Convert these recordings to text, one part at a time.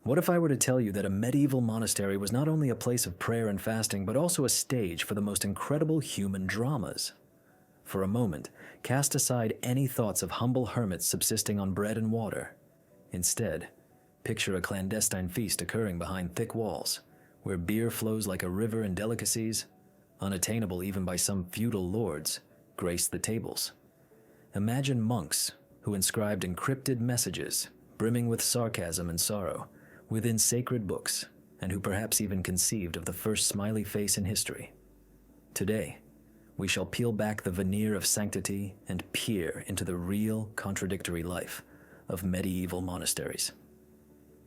What if I were to tell you that a medieval monastery was not only a place of prayer and fasting, but also a stage for the most incredible human dramas? For a moment, cast aside any thoughts of humble hermits subsisting on bread and water. Instead, picture a clandestine feast occurring behind thick walls, where beer flows like a river and delicacies, unattainable even by some feudal lords, grace the tables. Imagine monks who inscribed encrypted messages, brimming with sarcasm and sorrow, within sacred books, and who perhaps even conceived of the first smiley face in history. Today, we shall peel back the veneer of sanctity and peer into the real, contradictory life of medieval monasteries.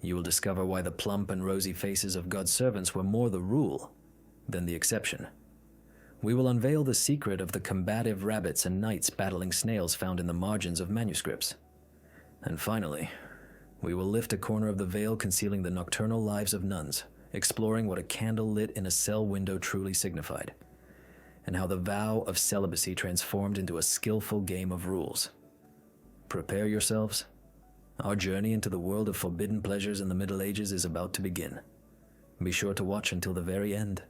You will discover why the plump and rosy faces of God's servants were more the rule than the exception. We will unveil the secret of the combative rabbits and knights battling snails found in the margins of manuscripts. And finally, we will lift a corner of the veil concealing the nocturnal lives of nuns, exploring what a candle lit in a cell window truly signified, and how the vow of celibacy transformed into a skillful game of rules. Prepare yourselves. Our journey into the world of forbidden pleasures in the Middle Ages is about to begin. Be sure to watch until the very end,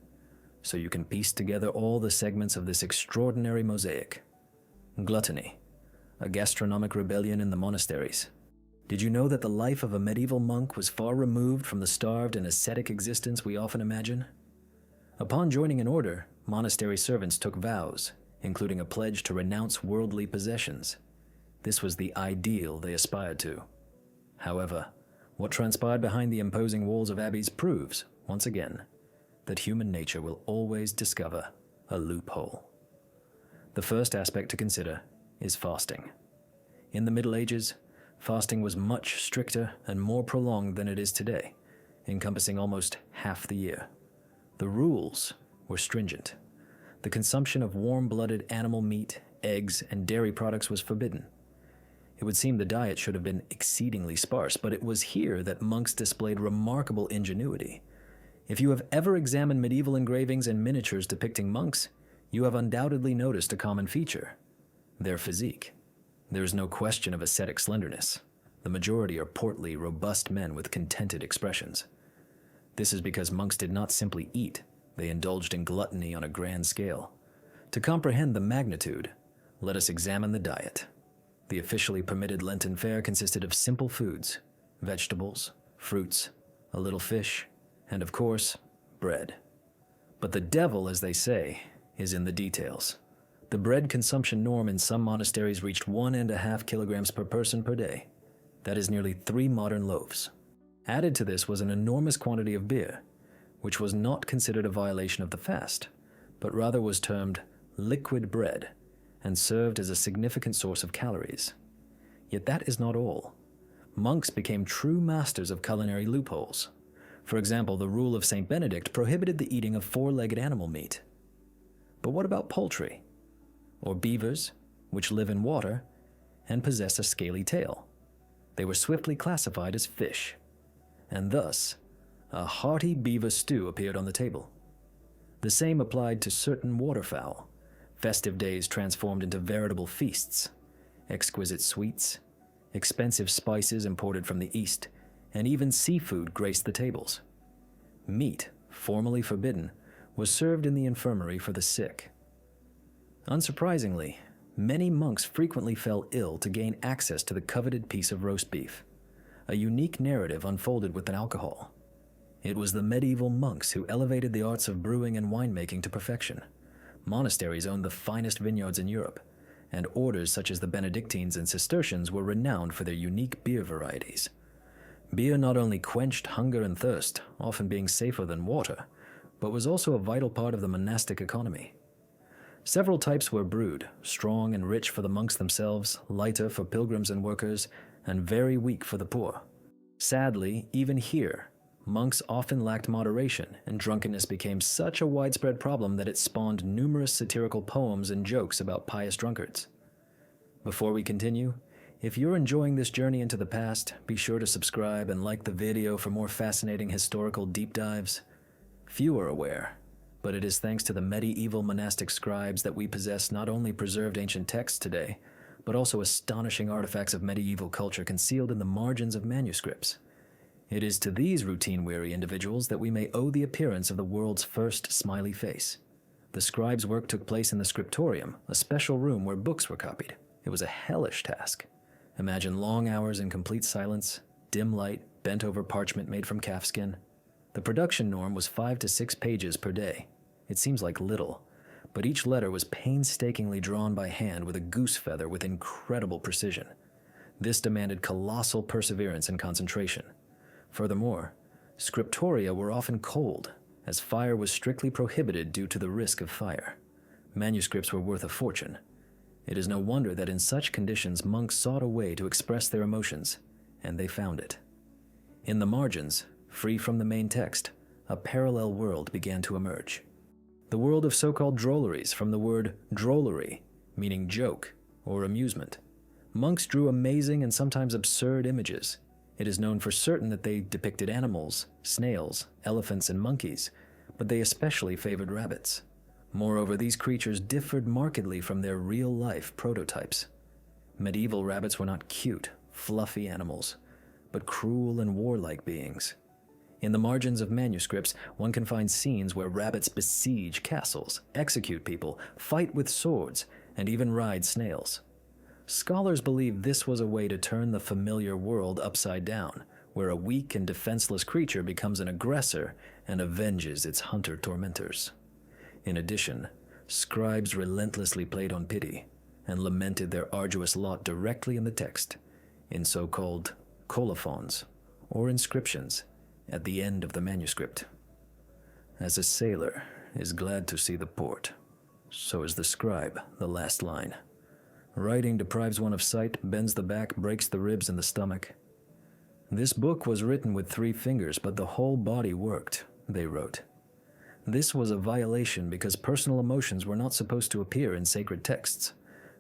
so you can piece together all the segments of this extraordinary mosaic. Gluttony, a gastronomic rebellion in the monasteries. Did you know that the life of a medieval monk was far removed from the starved and ascetic existence we often imagine? Upon joining an order, monastery servants took vows, including a pledge to renounce worldly possessions. This was the ideal they aspired to. However, what transpired behind the imposing walls of abbeys proves, once again, that human nature will always discover a loophole. The first aspect to consider is fasting. In the Middle Ages, fasting was much stricter and more prolonged than it is today, encompassing almost half the year. The rules were stringent. The consumption of warm-blooded animal meat, eggs, and dairy products was forbidden. It would seem the diet should have been exceedingly sparse, but it was here that monks displayed remarkable ingenuity. If you have ever examined medieval engravings and miniatures depicting monks, you have undoubtedly noticed a common feature: their physique. There is no question of ascetic slenderness. The majority are portly, robust men with contented expressions. This is because monks did not simply eat, they indulged in gluttony on a grand scale. To comprehend the magnitude, let us examine the diet. The officially permitted Lenten fare consisted of simple foods: vegetables, fruits, a little fish, and of course, bread. But the devil, as they say, is in the details. The bread consumption norm in some monasteries reached 1.5 kilograms per person per day. That is nearly 3 modern loaves. Added to this was an enormous quantity of beer, which was not considered a violation of the fast, but rather was termed liquid bread and served as a significant source of calories. Yet that is not all. Monks became true masters of culinary loopholes. For example, the rule of Saint Benedict prohibited the eating of 4-legged animal meat. But what about poultry? Or beavers, which live in water and possess a scaly tail? They were swiftly classified as fish, and thus, a hearty beaver stew appeared on the table. The same applied to certain waterfowl. Festive days transformed into veritable feasts. Exquisite sweets, expensive spices imported from the East, and even seafood graced the tables. Meat, formerly forbidden, was served in the infirmary for the sick. Unsurprisingly, many monks frequently fell ill to gain access to the coveted piece of roast beef. A unique narrative unfolded with alcohol. It was the medieval monks who elevated the arts of brewing and winemaking to perfection. Monasteries owned the finest vineyards in Europe, and orders such as the Benedictines and Cistercians were renowned for their unique beer varieties. Beer not only quenched hunger and thirst, often being safer than water, but was also a vital part of the monastic economy. Several types were brewed, strong and rich for the monks themselves, lighter for pilgrims and workers, and very weak for the poor. Sadly, even here, monks often lacked moderation, and drunkenness became such a widespread problem that it spawned numerous satirical poems and jokes about pious drunkards. Before we continue, if you're enjoying this journey into the past, be sure to subscribe and like the video for more fascinating historical deep dives. Few are aware, but it is thanks to the medieval monastic scribes that we possess not only preserved ancient texts today, but also astonishing artifacts of medieval culture concealed in the margins of manuscripts. It is to these routine-weary individuals that we may owe the appearance of the world's first smiley face. The scribe's work took place in the scriptorium, a special room where books were copied. It was a hellish task. Imagine long hours in complete silence, dim light, bent over parchment made from calfskin. The production norm was 5 to 6 pages per day. It seems like little, but each letter was painstakingly drawn by hand with a goose feather with incredible precision. This demanded colossal perseverance and concentration. Furthermore, scriptoria were often cold, as fire was strictly prohibited due to the risk of fire. Manuscripts were worth a fortune. It is no wonder that in such conditions monks sought a way to express their emotions, and they found it. In the margins, free from the main text, a parallel world began to emerge. The world of so-called drolleries, from the word drollery, meaning joke or amusement. Monks drew amazing and sometimes absurd images. It is known for certain that they depicted animals, snails, elephants, and monkeys, but they especially favored rabbits. Moreover, these creatures differed markedly from their real-life prototypes. Medieval rabbits were not cute, fluffy animals, but cruel and warlike beings. In the margins of manuscripts, one can find scenes where rabbits besiege castles, execute people, fight with swords, and even ride snails. Scholars believe this was a way to turn the familiar world upside down, where a weak and defenseless creature becomes an aggressor and avenges its hunter-tormentors. In addition, scribes relentlessly played on pity and lamented their arduous lot directly in the text, in so-called colophons, or inscriptions, at the end of the manuscript. As a sailor is glad to see the port, so is the scribe, the last line. Writing deprives one of sight, bends the back, breaks the ribs and the stomach. This book was written with 3 fingers, but the whole body worked, they wrote. This was a violation because personal emotions were not supposed to appear in sacred texts,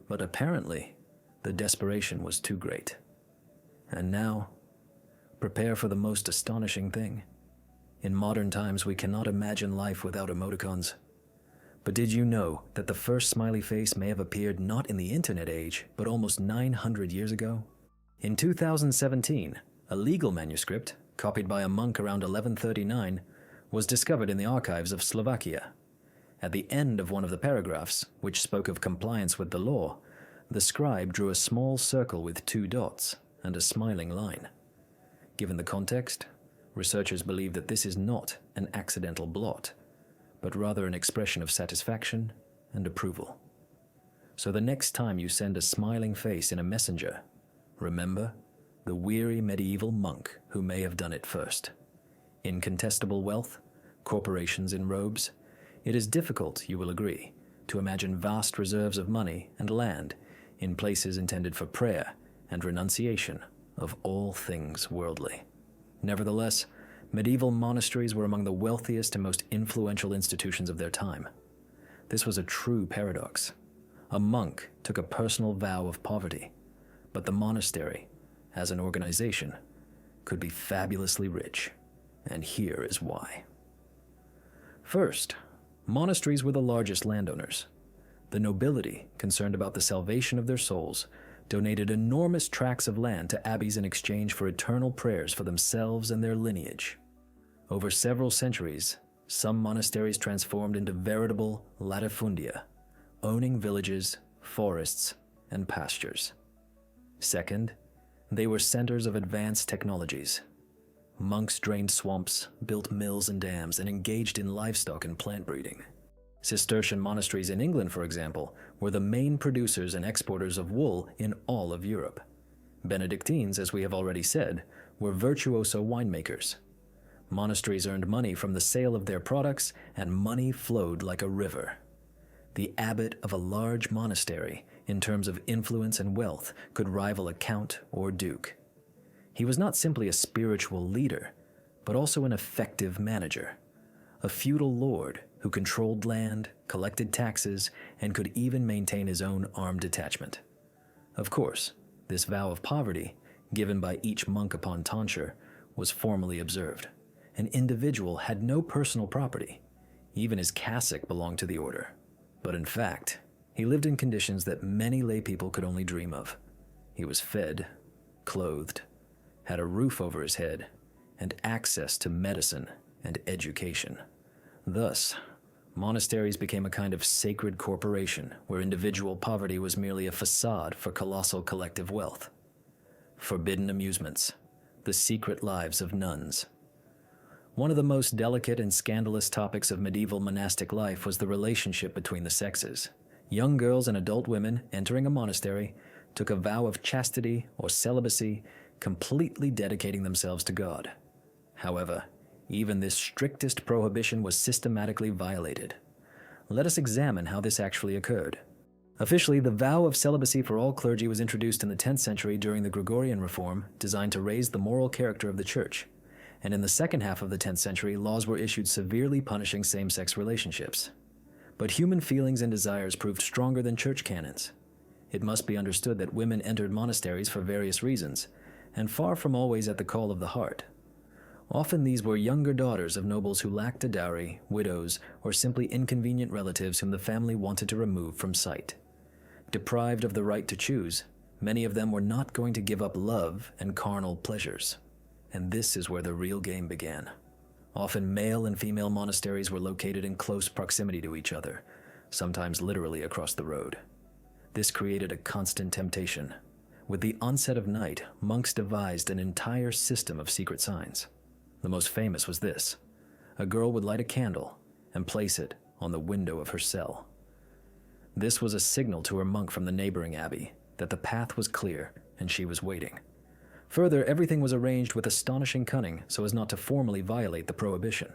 but apparently the desperation was too great. And now, prepare for the most astonishing thing. In modern times, we cannot imagine life without emoticons. But did you know that the first smiley face may have appeared not in the internet age, but almost 900 years ago? In 2017, a legal manuscript, copied by a monk around 1139, was discovered in the archives of Slovakia. At the end of one of the paragraphs, which spoke of compliance with the law, the scribe drew a small circle with 2 dots and a smiling line. Given the context, researchers believe that this is not an accidental blot, but rather an expression of satisfaction and approval. So the next time you send a smiling face in a messenger, remember the weary medieval monk who may have done it first. Incontestable wealth, corporations in robes. It is difficult, you will agree, to imagine vast reserves of money and land in places intended for prayer and renunciation of all things worldly. Nevertheless, medieval monasteries were among the wealthiest and most influential institutions of their time. This was a true paradox. A monk took a personal vow of poverty, but the monastery, as an organization, could be fabulously rich, and here is why. First, monasteries were the largest landowners. The nobility, concerned about the salvation of their souls, donated enormous tracts of land to abbeys in exchange for eternal prayers for themselves and their lineage. Over several centuries, some monasteries transformed into veritable latifundia, owning villages, forests, and pastures. Second, they were centers of advanced technologies. Monks drained swamps, built mills and dams, and engaged in livestock and plant breeding. Cistercian monasteries in England, for example, were the main producers and exporters of wool in all of Europe. Benedictines, as we have already said, were virtuoso winemakers. Monasteries earned money from the sale of their products, and money flowed like a river. The abbot of a large monastery, in terms of influence and wealth, could rival a count or duke. He was not simply a spiritual leader, but also an effective manager, a feudal lord who controlled land, collected taxes, and could even maintain his own armed detachment. Of course, this vow of poverty, given by each monk upon tonsure, was formally observed. An individual had no personal property. Even his cassock belonged to the order. But in fact, he lived in conditions that many lay people could only dream of. He was fed, clothed, had a roof over his head, and access to medicine and education. Thus, monasteries became a kind of sacred corporation where individual poverty was merely a facade for colossal collective wealth. Forbidden amusements, the secret lives of nuns. One of the most delicate and scandalous topics of medieval monastic life was the relationship between the sexes. Young girls and adult women entering a monastery took a vow of chastity or celibacy, completely dedicating themselves to God. However, even this strictest prohibition was systematically violated. Let us examine how this actually occurred. Officially, the vow of celibacy for all clergy was introduced in the 10th century during the Gregorian Reform, designed to raise the moral character of the Church. And in the second half of the 10th century, laws were issued severely punishing same-sex relationships. But human feelings and desires proved stronger than church canons. It must be understood that women entered monasteries for various reasons, and far from always at the call of the heart. Often these were younger daughters of nobles who lacked a dowry, widows, or simply inconvenient relatives whom the family wanted to remove from sight. Deprived of the right to choose, many of them were not going to give up love and carnal pleasures. And this is where the real game began. Often male and female monasteries were located in close proximity to each other, sometimes literally across the road. This created a constant temptation. With the onset of night, monks devised an entire system of secret signs. The most famous was this: a girl would light a candle and place it on the window of her cell. This was a signal to her monk from the neighboring abbey that the path was clear and she was waiting. Further, everything was arranged with astonishing cunning so as not to formally violate the prohibition.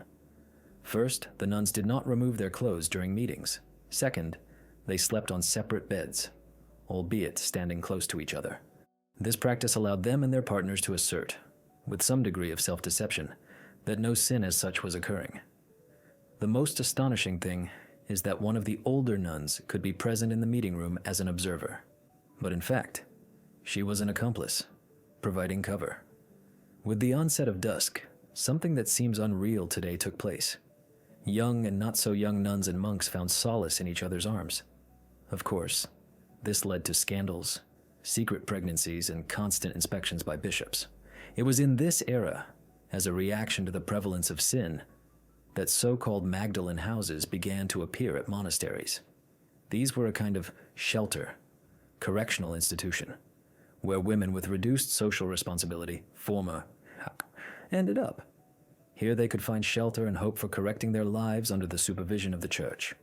First, the nuns did not remove their clothes during meetings. Second, they slept on separate beds, albeit standing close to each other. This practice allowed them and their partners to assert, with some degree of self-deception, that no sin as such was occurring. The most astonishing thing is that one of the older nuns could be present in the meeting room as an observer. But in fact, she was an accomplice, providing cover. With the onset of dusk, something that seems unreal today took place. Young and not so young nuns and monks found solace in each other's arms. Of course, this led to scandals, secret pregnancies, and constant inspections by bishops. It was in this era, as a reaction to the prevalence of sin, that so-called Magdalene houses began to appear at monasteries. These were a kind of shelter, correctional institution, where women with reduced social responsibility, ended up. Here they could find shelter and hope for correcting their lives under the supervision of the church.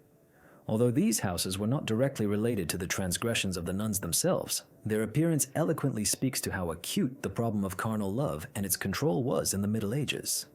Although these houses were not directly related to the transgressions of the nuns themselves, their appearance eloquently speaks to how acute the problem of carnal love and its control was in the Middle Ages.